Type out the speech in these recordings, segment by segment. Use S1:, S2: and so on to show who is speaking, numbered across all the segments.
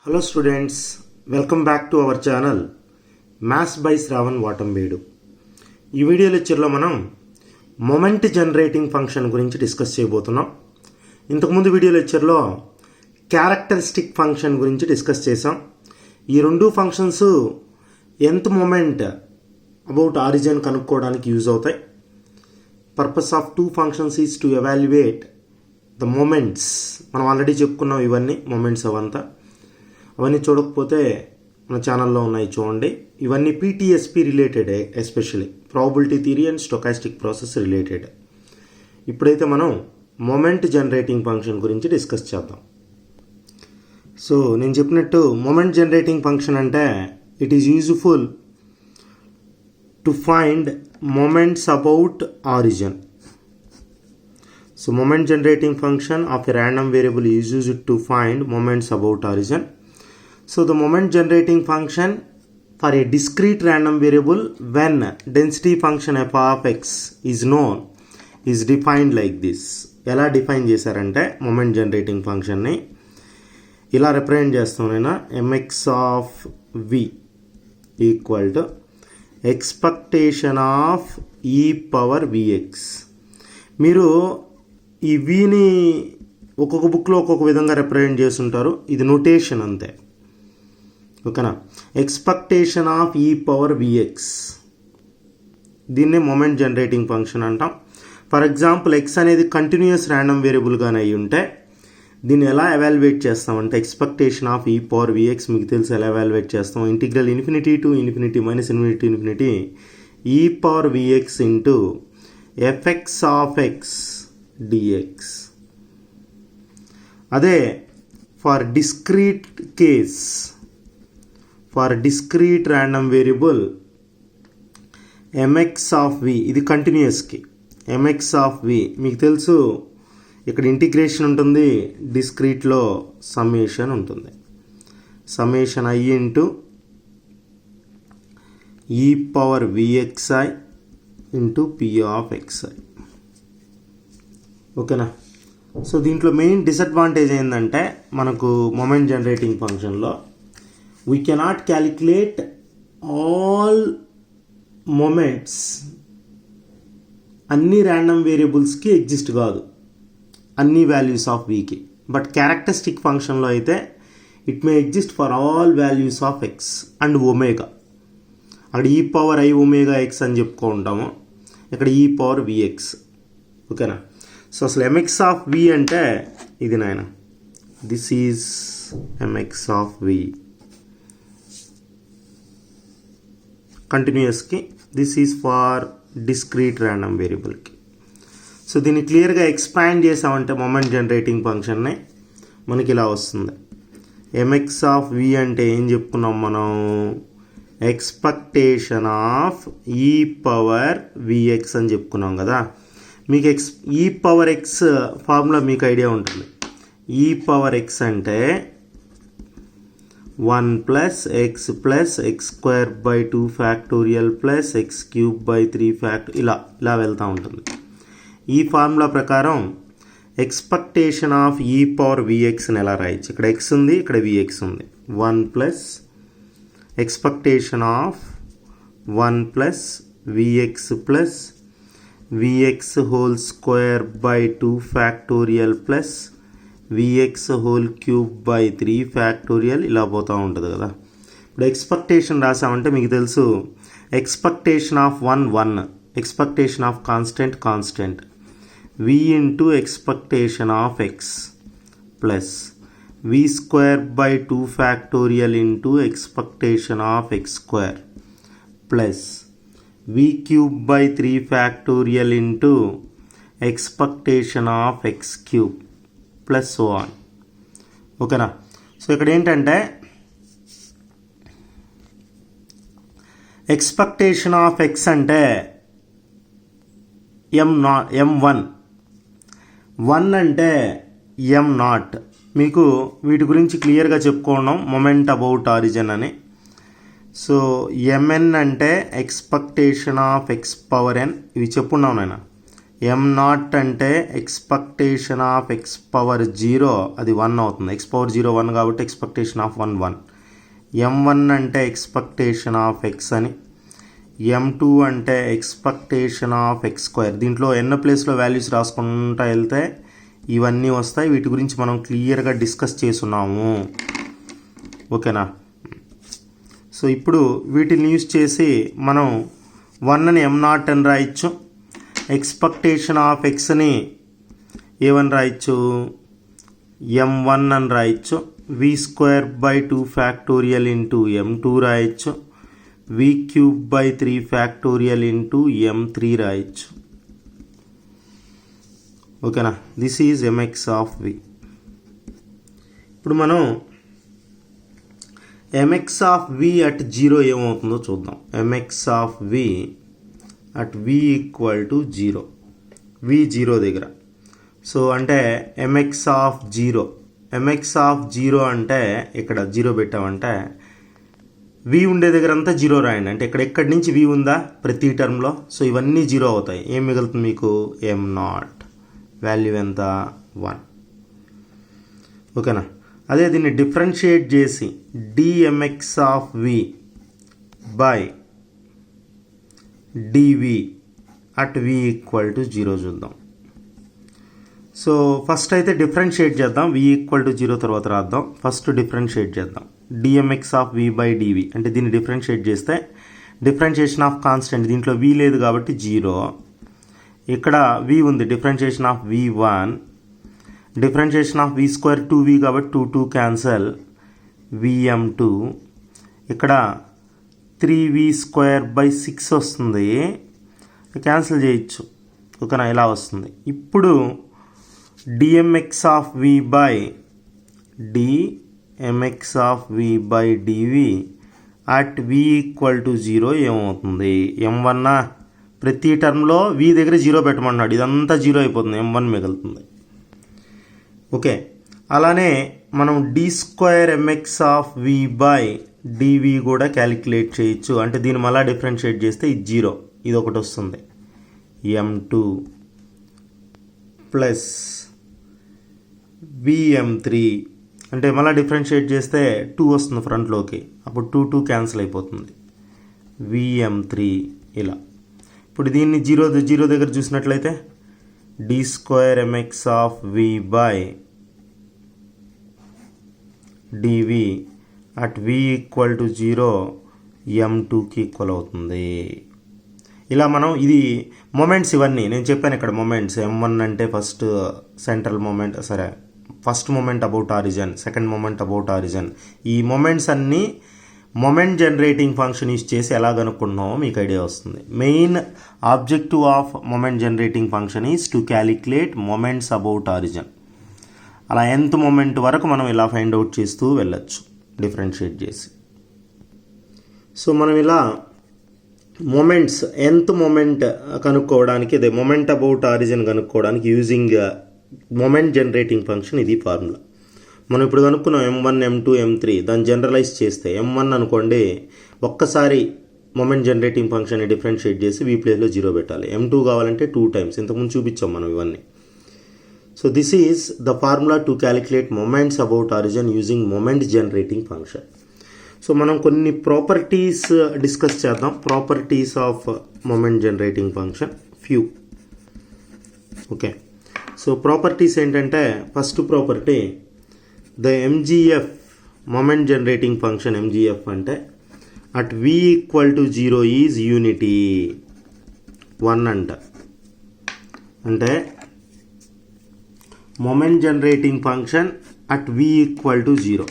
S1: Hello students, welcome back to our channel Maths by Shravan Vatambedu. ఈ video లెక్చర్లో మనం moment generating function గురించి discuss చేయబోతున్నాం. ఇంతకుముందు వీడియో లెక్చర్లో క్యారెక్టరిస్టిక్ ఫంక్షన్ గురించి డిస్కస్ చేసాం. ఈ రెండు functions nth moment about origin కనుక్కోవడానికి యూజ్ అవుతాయి. Purpose of two functions is to evaluate the moments. మనం ఆల్రెడీ చెప్పుకున్నాం ఇవన్నీ మొమెంట్స్ అవంతా. అవన్నీ చూడకపోతే మన ఛానల్లో ఉన్నాయి, చూడండి. ఇవన్నీ PTSP related, especially probability theory and stochastic process related. ఇప్పుడైతే మనం మొమెంట్ జనరేటింగ్ ఫంక్షన్ గురించి డిస్కస్ చేద్దాం. సో నేను చెప్పినట్టు మొమెంట్ జనరేటింగ్ ఫంక్షన్ అంటే it is useful to find moments about origin. So moment generating function of a random variable is used to find moments about origin. So the moment generating function for a discrete random variable when density function f of x is known is defined like this. ఎలా define చేశారంటే moment generating function ని ఇలా represent చేస్తామైనా mx of v equal to expectation of e power vx. మీరు ఈ వీని ఒక్కొక్క బుక్లో ఒక్కొక్క విధంగా రిప్రజెంట్ చేస్తుంటారు. ఇది నోటేషన్ అంతే, ఓకేనా. ఎక్స్పెక్టేషన్ ఆఫ్ ఈ పవర్ విఎక్స్, దీన్నే మొమెంట్ జనరేటింగ్ ఫంక్షన్ అంటాం. ఫర్ ఎగ్జాంపుల్ ఎక్స్ అనేది కంటిన్యూస్ ర్యాండమ్ వేరియబుల్గానే అయి ఉంటే దీన్ని ఎలా ఎవాల్యుయేట్ చేస్తామంటే ఎక్స్పెక్టేషన్ ఆఫ్ ఈ పవర్ విఎక్స్ మీకు తెలుసు ఎలా ఎవాల్యుయేట్ చేస్తాం. Integral infinity to infinity minus infinity to infinity e power v x into f x of x dx. అదే for discrete case, for discrete random variable mx of v, ఇది కంటిన్యూస్కి mx of v మీకు తెలుసు. ఇక్కడ integration ఉంటుంది, డిస్క్రీట్లో summation ఉంటుంది. Summation i into ఈ power vxi into p of xi, ఓకేనా. So దీంట్లో మెయిన్ డిసడ్వాంటేజ్ ఏంటంటే మనకు మొమెంట్ జనరేటింగ్ ఫంక్షన్లో we cannot calculate all moments. అన్ని ర్యాండమ్ వేరియబుల్స్కి ఎగ్జిస్ట్ కాదు అన్ని వాల్యూస్ ఆఫ్ వీకి. బట్ క్యారెక్టరిస్టిక్ ఫంక్షన్లో అయితే it may exist for all values of X and omega. అక్కడ ఈ పవర్ ఐ ఒమేగా ఎక్స్ అని చెప్పుకుంటాము, ఇక్కడ ఈ పవర్ విఎక్స్, ఓకేనా. సో అసలు ఎంఎక్స్ ఆఫ్ వి అంటే ఇది నాయన, this is m x of v కంటిన్యూస్కి, this is for discrete random వేరియబుల్కి. సో దీన్ని క్లియర్గా ఎక్స్పాండ్ చేసామంటే మొమెంట్ జనరేటింగ్ ఫంక్షన్ని మనకి ఇలా వస్తుంది. ఎంఎక్స్ ఆఫ్ వి అంటే ఏం చెప్పుకున్నాం మనం, ఎక్స్పెక్టేషన్ ఆఫ్ ఈ పవర్ విఎక్స్ అని చెప్పుకున్నాం కదా. మీకు ఈ పవర్ ఎక్స్ ఫార్ములా మీకు ఐడియా ఉంటుంది. ఈ పవర్ ఎక్స్ అంటే 1 plus X plus X square by 2 factorial plus X cube by 3 ఇలా వెళ్తూ ఉంటుంది. ఈ ఫార్ములా ప్రకారం ఎక్స్పెక్టేషన్ ఆఫ్ ఈ పవర్ విఎక్స్ని ఎలా రాయచ్చు, ఇక్కడ ఎక్స్ ఉంది, ఇక్కడ విఎక్స్ ఉంది. 1 plus expectation of 1 plus vx plus vx whole square by 2 factorial plus vx whole cube by 3 factorial ఇలా పోతూ ఉంటుంది కదా. ఇప్పుడు ఎక్స్పెక్టేషన్ రాసామంటే మీకు తెలుసు expectation of 1 expectation of constant v into expectation of x plus v square by 2 factorial into expectation of x square plus v cube by 3 factorial into expectation of x cube plus so on, ఓకేనా. So ఇక్కడ ఏంటంటే expectation of x అంటే m1 అంటే m0. మీకు వీటి గురించి క్లియర్గా చెప్పుకోవడం మొమెంట్ అబౌట్ ఆరిజిన్ అని. సో mn అంటే expectation of X power n, ఇవి చెప్పున్నాం నాయన. ఎం నాట్ అంటే ఎక్స్పెక్టేషన్ ఆఫ్ ఎక్స్ పవర్ 0 అది 1 అవుతుంది. ఎక్స్ పవర్ 0 1 కాబట్టి ఎక్స్పెక్టేషన్ ఆఫ్ 1 1. m1 అంటే ఎక్స్పెక్టేషన్ ఆఫ్ ఎక్స్ అని, m2 అంటే ఎక్స్పెక్టేషన్ ఆఫ్ ఎక్స్ స్క్వేర్. దీంట్లో ఎన్న ప్లేస్లో వాల్యూస్ రాసుకుంటూ వెళ్తే ఇవన్నీ వస్తాయి. వీటి గురించి మనం క్లియర్గా డిస్కస్ చేసున్నాము. ఓకేనా? సో ఇప్పుడు వీటిని యూజ్ చేసి మనం 1ని m0 అని రాయొచ్చు, ఎక్స్పెక్టేషన్ ఆఫ్ ఎక్స్ని ఏమని రాయొచ్చు, m1 అని రాయొచ్చు, v²/2 ఫ్యాక్టోరియల్ ఇంటూ m2 రాయొచ్చు, v³ 3 ఇంటూ m3 రాయొచ్చు. ఓకేనా? This is mx of v. ఇప్పుడు మనం mx ఆఫ్ v అట్ 0 ఏమవుతుందో చూద్దాం. mx of v at v equal to 0, v 0 దగ్గర. సో అంటే mx ఆఫ్ 0, mx ఆఫ్ 0 అంటే ఇక్కడ 0 పెట్టామంటే v ఉండే దగ్గర అంతా 0 రాయండి. అంటే ఎక్కడి నుంచి v ఉందా ప్రతి టర్మ్లో, సో ఇవన్నీ 0 అవుతాయి. ఏం మిగులుతుంది మీకు, m0 వాల్యూ ఎంత, 1. ఓకేనా? అదే దీన్ని డిఫరెన్షియేట్ చేసి dmx of v by dv at v equal to 0 చూద్దాం. సో ఫస్ట్ అయితే డిఫరెన్షియేట్ చేద్దాం, v ఈక్వల్ టు 0 తర్వాత రాద్దాం. ఫస్ట్ డిఫరెన్షియేట్ చేద్దాం. dmx of v by dv అంటే దీన్ని డిఫరెన్షియేట్ చేస్తే డిఫరెన్షియేషన్ ఆఫ్ కాన్స్టెంట్, దీంట్లో v లేదు కాబట్టి 0, ఇక్కడ v ఉంది, differentiation of v1, differentiation of v² 2v కాబట్టి 2 2 క్యాన్సల్, vm2, ఇక్కడ 3v²/6 వస్తుంది, క్యాన్సిల్ చేయొచ్చు. ఓకేనా? ఇలా వస్తుంది. ఇప్పుడు dmx of v by dv at v equal to 0 ఏమవుతుంది, m1 ప్రతి టర్మ్లో v దగ్గర 0 పెట్టమన్నాడు, ఇదంతా 0 అయిపోతుంది, m1 మిగులుతుంది. ఓకే, అలానే మనం d²mx of v by dv కూడా క్యాలిక్యులేట్ చేయొచ్చు. అంటే దీన్ని మళ్ళీ డిఫరెన్షియేట్ చేస్తే ఇది 0, ఇది ఒకటి వస్తుంది, m2 ప్లస్ vm3, అంటే మళ్ళీ డిఫరెన్షియేట్ చేస్తే 2 వస్తుంది ఫ్రంట్లోకి, అప్పుడు 2 2 క్యాన్సిల్ అయిపోతుంది, vm3 ఇలా. ఇప్పుడు దీన్ని 0 దగ్గర చూసినట్లయితే d²mx of v by dv at v equal to 0 m2కి ఈక్వల్ అవుతుంది. ఇలా మనం ఇది మొమెంట్స్, ఇవన్నీ నేను చెప్పాను ఇక్కడ మొమెంట్స్. m1 అంటే ఫస్ట్ సెంట్రల్ మొమెంట్, సరే first moment about origin, second moment about origin. ఈ మొమెంట్స్ అన్నీ మొమెంట్ జనరేటింగ్ ఫంక్షన్ యూజ్ చేసి ఎలా కనుక్కుంటున్నామో మీకు ఐడియా వస్తుంది. Main objective of moment generating function is to calculate moments about origin. అలా nth moment వరకు మనం ఇలా ఫైండ్ అవుట్ చేస్తూ వెళ్ళచ్చు డిఫరెన్షియేట్ చేసి. సో మనం ఇలా మొమెంట్స్, nth మొమెంట్ కనుక్కోవడానికి, అదే మొమెంట్ అబౌట్ ఆరిజిన్ కనుక్కోవడానికి యూజింగ్ మొమెంట్ జనరేటింగ్ ఫంక్షన్, ఇది ఫార్ములా. మనం ఇప్పుడు కనుక్కున్నాం m1 m2 m3, దాన్ని జనరలైజ్ చేస్తే m1 అనుకోండి, ఒక్కసారి మొమెంట్ జనరేటింగ్ ఫంక్షన్ని డిఫరెన్షియేట్ చేసి v ప్లేస్లో 0 పెట్టాలి. m2 కావాలంటే 2 టైమ్స్, ఇంతకుముందు చూపించాం మనం ఇవన్నీ. So this is the formula to calculate moments about origin using moment generating function. So మనం కొన్ని ప్రాపర్టీస్ డిస్కస్ చేద్దాం. Properties of moment generating function few. Okay, so properties ఏంటంటే, first property the mgf moment generating function, mgf అంటే at v equal to 0 is unity 1 అంట. అంటే moment generating function at v equal to 0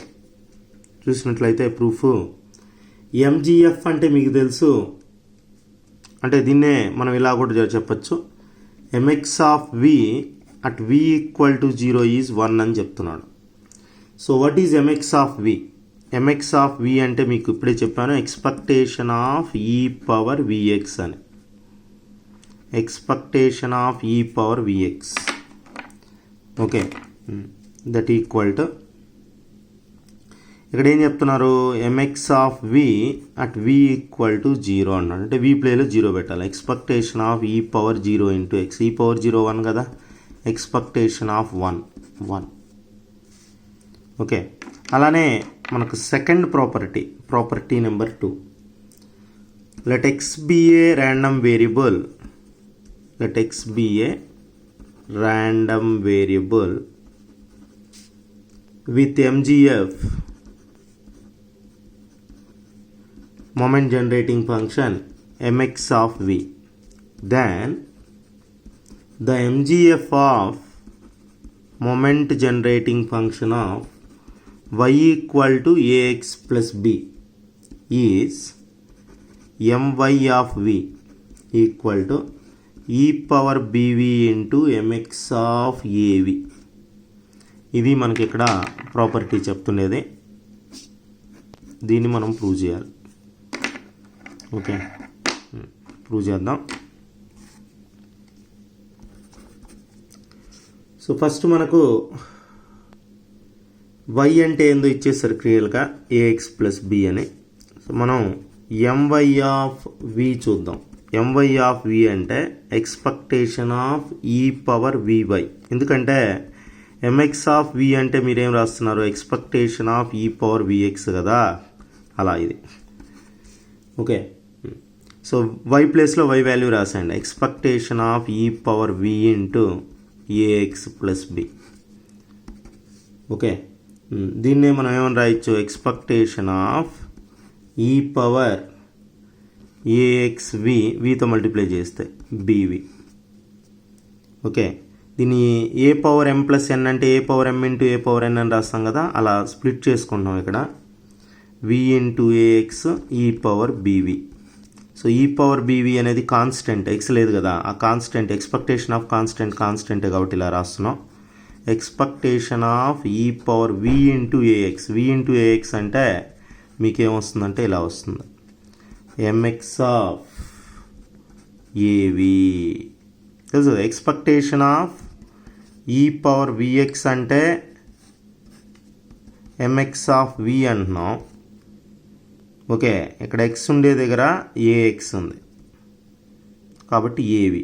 S1: చూసినట్లయితే proof, mgf అంటే మీకు తెలుసు, అంటే దీన్నే మనం ఇలా కూడా చెప్పచ్చు, mx of v at v equal to 0 is 1 అని చెప్తున్నాడు. So what is mx of v? mx of v అంటే మీకు ఇప్పుడే చెప్పాను, expectation of e power vx అని, expectation of e power vx. Okay, that equal to ఇక్కడ ఏం చెప్తున్నారు, MX of V at V equal to 0 అన్నాడు. అంటే వి ప్లేలో 0 పెట్టాలి. ఎక్స్పెక్టేషన్ ఆఫ్ ఈ power 0 into X, E power 0 1 కదా, ఎక్స్పెక్టేషన్ ఆఫ్ 1. ఓకే, అలానే మనకు second property number 2. Let X be a random variable, let x be a random variable with MGF, moment generating function mx of v, then the MGF of moment generating function of y equal to ax plus b is my of v equal to E power BV into MX of AV. ఇది మనకి ఇక్కడ property చెప్తుండేది. దీన్ని మనం prove చేయాలి. Okay, prove చేద్దాం. So first మనకు y అంటే ఏందో ఇచ్చేసారు క్లియర్గా, ఏఎక్స్ ప్లస్ బి అని. సో మనం ఎంవై ఆఫ్ వి చూద్దాం. ఎంవై ఆఫ్ వి అంటే ఎక్స్పెక్టేషన్ ఆఫ్ ఈ పవర్ వివై. ఎందుకంటే ఎంఎక్స్ ఆఫ్ వి అంటే మీరేం రాస్తున్నారు, ఎక్స్పెక్టేషన్ ఆఫ్ ఈ పవర్ విఎక్స్ కదా, అలా ఇది. ఓకే, సో వై ప్లేస్లో వై వాల్యూ రాసండి. ఎక్స్పెక్టేషన్ ఆఫ్ ఈ పవర్ వి into a x plus b. Okay, దీన్నే మనం ఏమని రాయొచ్చు, ఎక్స్పెక్టేషన్ ఆఫ్ ఈ పవర్ ఏఎక్స్వి, వితో మల్టిప్లై చేస్తే బీవి. ఓకే, దీన్ని ఏ పవర్ ఎం ప్లస్ ఎన్ అంటే ఏ పవర్ ఎం ఇంటూ ఏ పవర్ ఎన్ అని రాస్తాం కదా, అలా స్ప్లిట్ చేసుకుంటాం ఇక్కడ. వి ఇంటూ ఏఎక్స్ ఈ పవర్ బీవి. సో ఈ పవర్ బీవి అనేది కాన్స్టెంట్, ఎక్స్ లేదు కదా, ఆ కాన్స్టెంట్ ఎక్స్పెక్టేషన్ ఆఫ్ కాన్స్టెంటే కాబట్టి ఇలా రాస్తున్నాం. ఎక్స్పెక్టేషన్ ఆఫ్ ఈ పవర్ వి ఇంటూ ఏఎక్స్. వి ఇంటూ ఏఎక్స్ అంటే మీకేమొస్తుందంటే ఇలా వస్తుంది, ఎంఎక్స్ ఆఫ్ ఏవి తెలుసు. ఎక్స్పెక్టేషన్ ఆఫ్ ఈ పవర్ విఎక్స్ అంటే ఎంఎక్స్ ఆఫ్ వి అంటున్నాం. ఓకే, ఇక్కడ ఎక్స్ ఉండే దగ్గర ఏఎక్స్ ఉంది కాబట్టి ఏవి.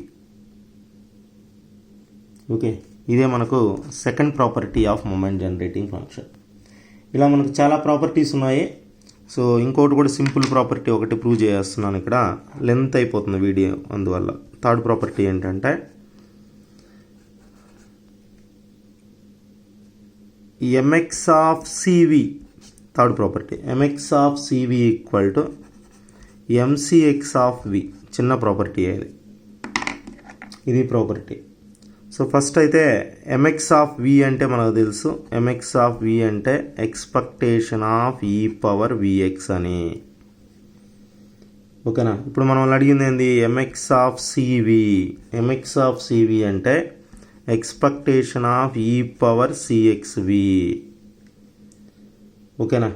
S1: ఓకే, ఇదే మనకు second property of moment generating function. ఇలా మనకు చాలా ప్రాపర్టీస్ ఉన్నాయి. సో ఇంకోటి కూడా సింపుల్ ప్రాపర్టీ ఒకటి ప్రూవ్ చేస్తున్నాను. ఇక్కడ లెంత్ అయిపోతుంది వీడియో, అందువల్ల. థర్డ్ ప్రాపర్టీ ఏంటంటే m x of c v. Third property m x of c v equal to ఎంసిఎక్స్ of v. చిన్న ప్రాపర్టీ ఇది, ఇది ప్రాపర్టీ. సో ఫస్ట్ అయితే ఎంఎక్స్ ఆఫ్ వి అంటే మనకు తెలుసు, ఎంఎక్స్ ఆఫ్ వి అంటే ఎక్స్పెక్టేషన్ ఆఫ్ ఈ పవర్ విఎక్స్ అని. ఓకేనా, ఇప్పుడు మనం అడిగింది ఏంది, m x of c v. M x of c v అంటే ఎక్స్పెక్టేషన్ ఆఫ్ ఈ పవర్ సిఎక్స్వి. ఓకేనా,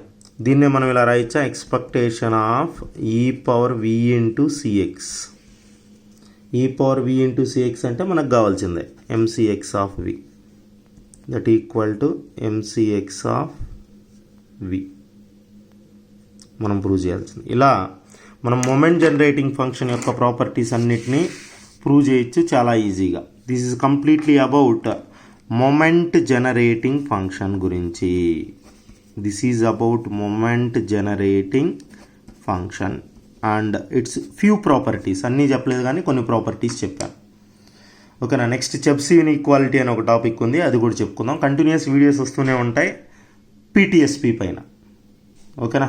S1: దీన్నే మనం ఇలా రాయొచ్చా, ఎక్స్పెక్టేషన్ ఆఫ్ ఈ పవర్ వి ఇంటూ సిఎక్స్. ఈ పవర్ వి ఇంటూ సిఎక్స్ అంటే మనకు కావాల్సిందే MCX of V, that equal to ఎంసిఎక్స్ of V మనం ప్రూవ్ చేయాల్సింది. ఇలా మనం మొమెంట్ జనరేటింగ్ ఫంక్షన్ యొక్క ప్రాపర్టీస్ అన్నిటినీ ప్రూవ్ చేయొచ్చు చాలా ఈజీగా. This is completely about moment generating function గురించి. This is about moment generating function and its few properties. అన్నీ చెప్పలేదు కానీ కొన్ని ప్రాపర్టీస్ చెప్పాను. ఓకేనా, నెక్స్ట్ చెబ్సియన్ ఈక్వాలిటీ అని ఒక టాపిక్ ఉంది, అది కూడా చెప్పుకుందాం. కంటిన్యూస్ వీడియోస్ వస్తూనే ఉంటాయి పిటిఎస్పి పైన. ఓకేనా.